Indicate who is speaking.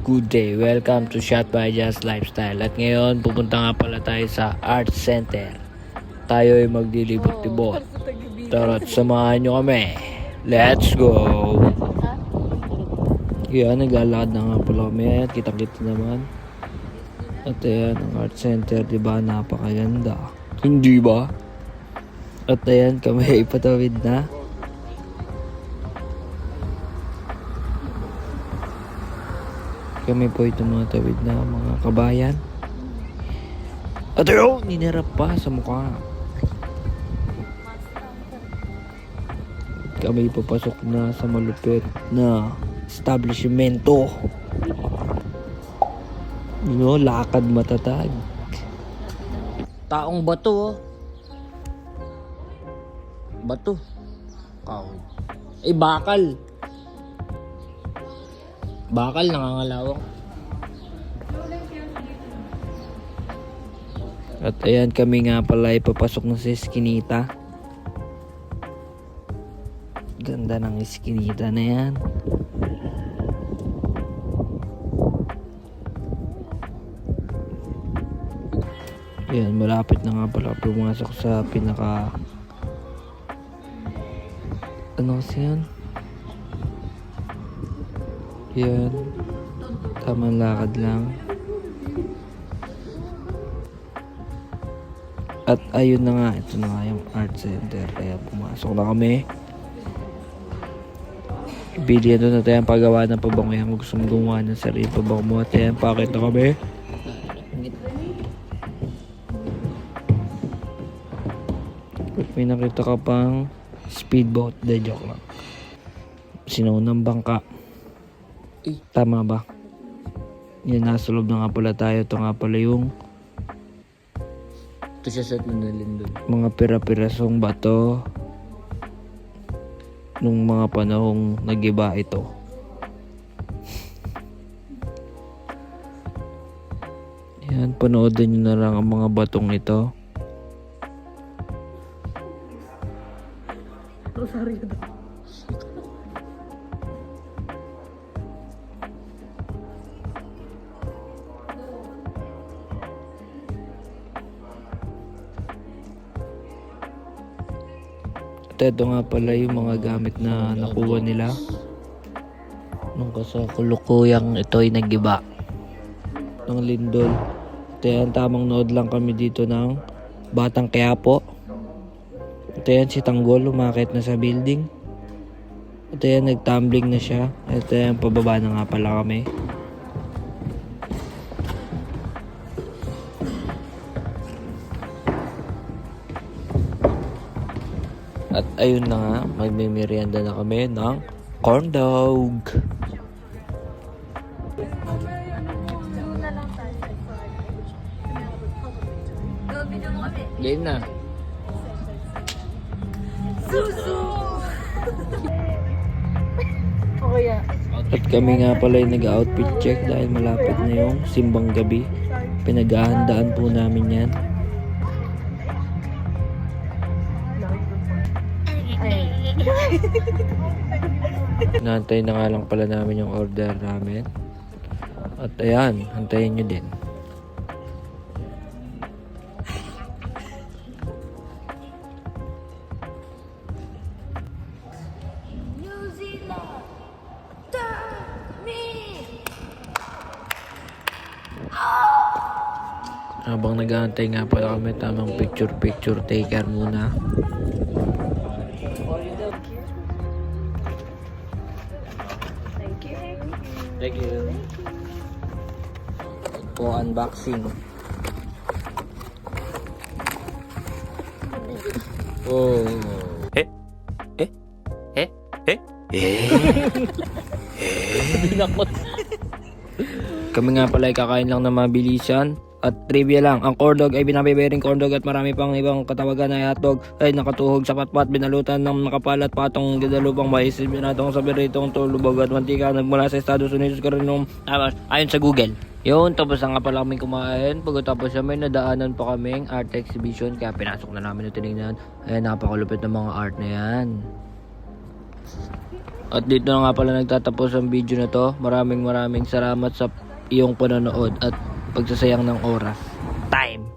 Speaker 1: Good day, welcome to Shot by Just Lifestyle. At ngayon, pupunta nga pala tayo sa Art Center. Tayo ay maglilibot-libot. Tara't samahan nyo kami. Let's go! Yan, naglalakad na nga pala kami. Kita-kita naman. At ayan, ang Art Center, diba? Napakaganda. Hindi ba? At ayan, kami ay patawid na. Kami po itong mga tawid na mga kabayan. At ayun, ninirap pa sa mukha. Kami papasok na sa malupit na establishmento. Lakad matatag. Taong bato, oh. Bato. Kahoy. Bakal. Bakal, nangangalawang. At ayan, kami nga pala ay papasok na sa eskinita. Ganda ng eskinita na yan. Ayan, malapit na nga pala pumasok sa pinaka... Ano kasi yan? Yan. Tamang lakad lang. At ayun na nga. Ito na nga yung art center. Kaya pumasok na kami. Bilihan doon natin ang paggawa ng pabango. Kung gusto mong gumawa ng sarili pabango mo. At yan, pakit na kami. At may nakita ka pang speedboat. De joke lang. Sinunang bangka. Tama ba? Yan, nasa loob na nga pala tayo. Ito nga pala yung ito siya sa nalindol. Mga pira-pirasong bato nung mga panahong nagiba ito. Yan, panoodin nyo na lang ang mga batong ito. Rosario daw. At ito nga pala yung mga gamit na nakuha nila nung kasakulukuyang ito ay nagiba ng lindol. At yan, tamang nood lang kami dito ng Batang Quiapo. At yan, si Tanggol umakit na sa building. At yan, nagtumbling na siya. At yan, pababa na nga pala kami. At ayun na nga, magmimerienda na kami ng corn dog. Game na. Susu! At kami nga pala yung nag-outfit check dahil malapit na yung simbang gabi. Pinaghahandaan po namin yan. Nantay na nga lang pala namin yung order namin. At ayan, hantayin nyo din.
Speaker 2: New Zealand, turn me.
Speaker 1: Habang nag-aantay nga pala kami, tamang picture taker muna. Thank you. Po unboxing. Oh. Kami nga pala ay kakain lang na mabilisan. At trivia lang, ang corn dog ay binabebering corn dog at marami pang ibang katawagan na hotdog ay nakatuhog sa patpat, binalutan ng nakapalat patong ginalubang mais, binatong sa beritong tulubog at mantika nagmula sa Estados Unidos karinong ayon sa Google. Yun, tapos na nga pala kami kumain. Pagkatapos may nadaanan pa kaming art exhibition kaya pinasok na namin na tinignan. Ayan, napakalupit ng mga art na yan. At dito na nga pala nagtatapos ang video na to. Maraming salamat sa iyong panonood at pagsasayang ng oras. Time!